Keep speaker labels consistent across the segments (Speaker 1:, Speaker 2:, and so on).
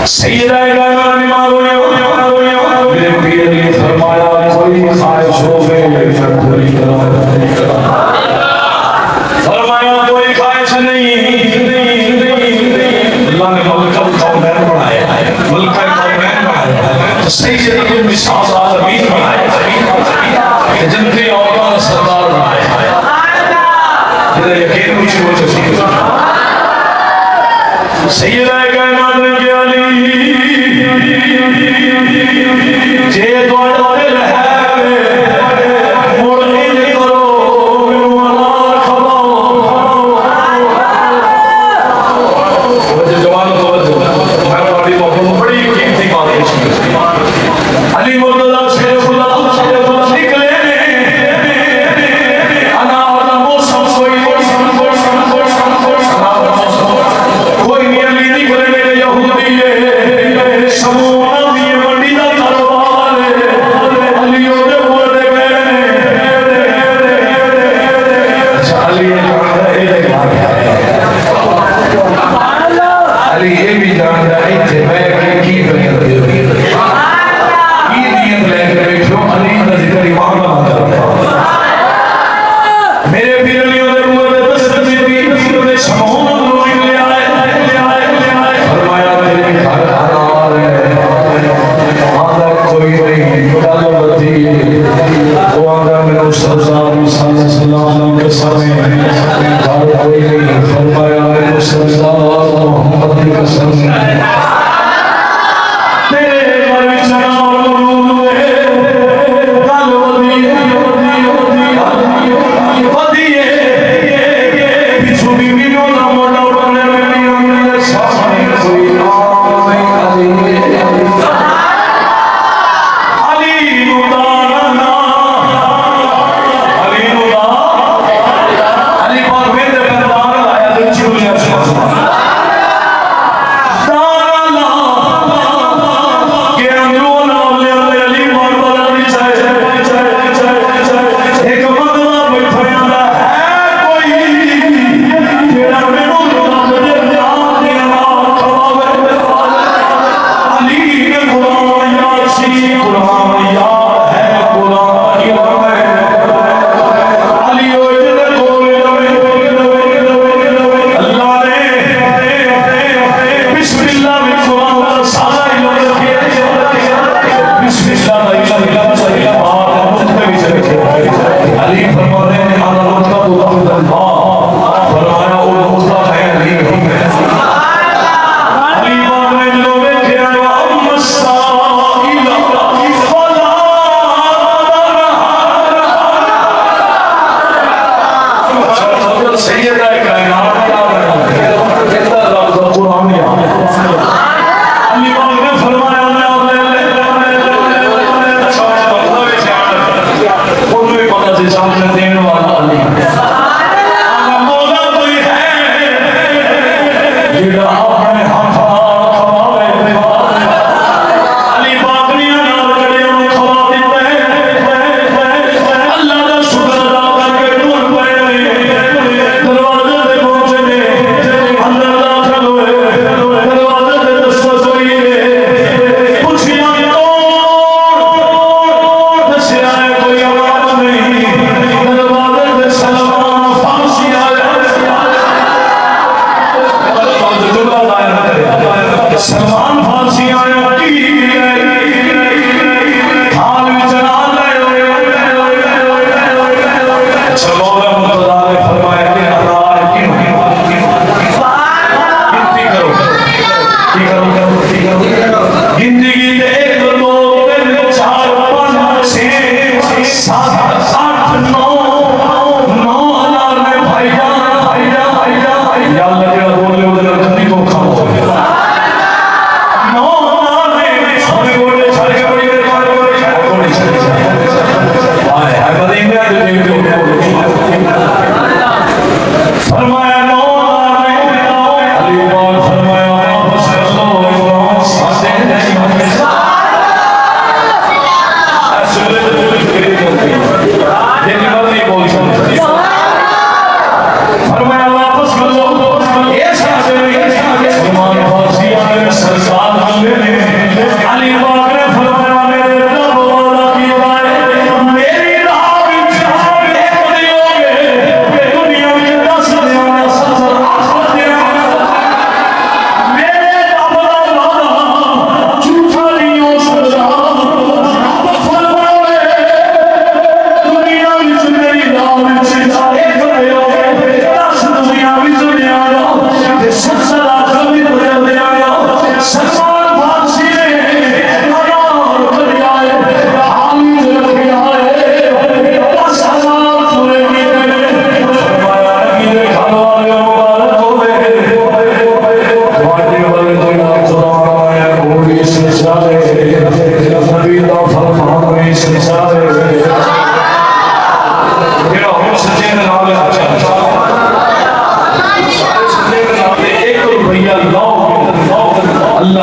Speaker 1: सैयदा कायनात मेरे पीर ने फरमाया कोई ख्वाहिश हो गई पूरी करो। फरमाया कोई ख्वाहिश नहीं। अल्लाह ने मलकल कौनैन बनाया, मलकल कौनैन बनाया, सैयदुल निसाज़ामीन बनाया, जन्नती औरतों का सरदार बनाया। तेरा यकीन मुझे हो चुका। सैयदा कायनात ने कहा अली जे तोड़े दिल है मुड़ इंज करो मैनू अनार खवाओ। जवान तवज्जो मैं तुम्हारी बातों में बड़ी कीमती बात है। अली मुर्तजा शेर खुदा निकले अनार का मौसम कोई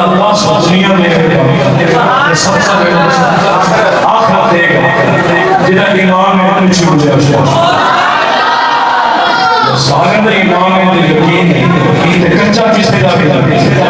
Speaker 1: अल्लाह से दुनिया में सबसे आखिरत देगा जिहदा ईमान है कुछ हो जाए सारे दा ईमान है यकीन है कच्चा किसी का भी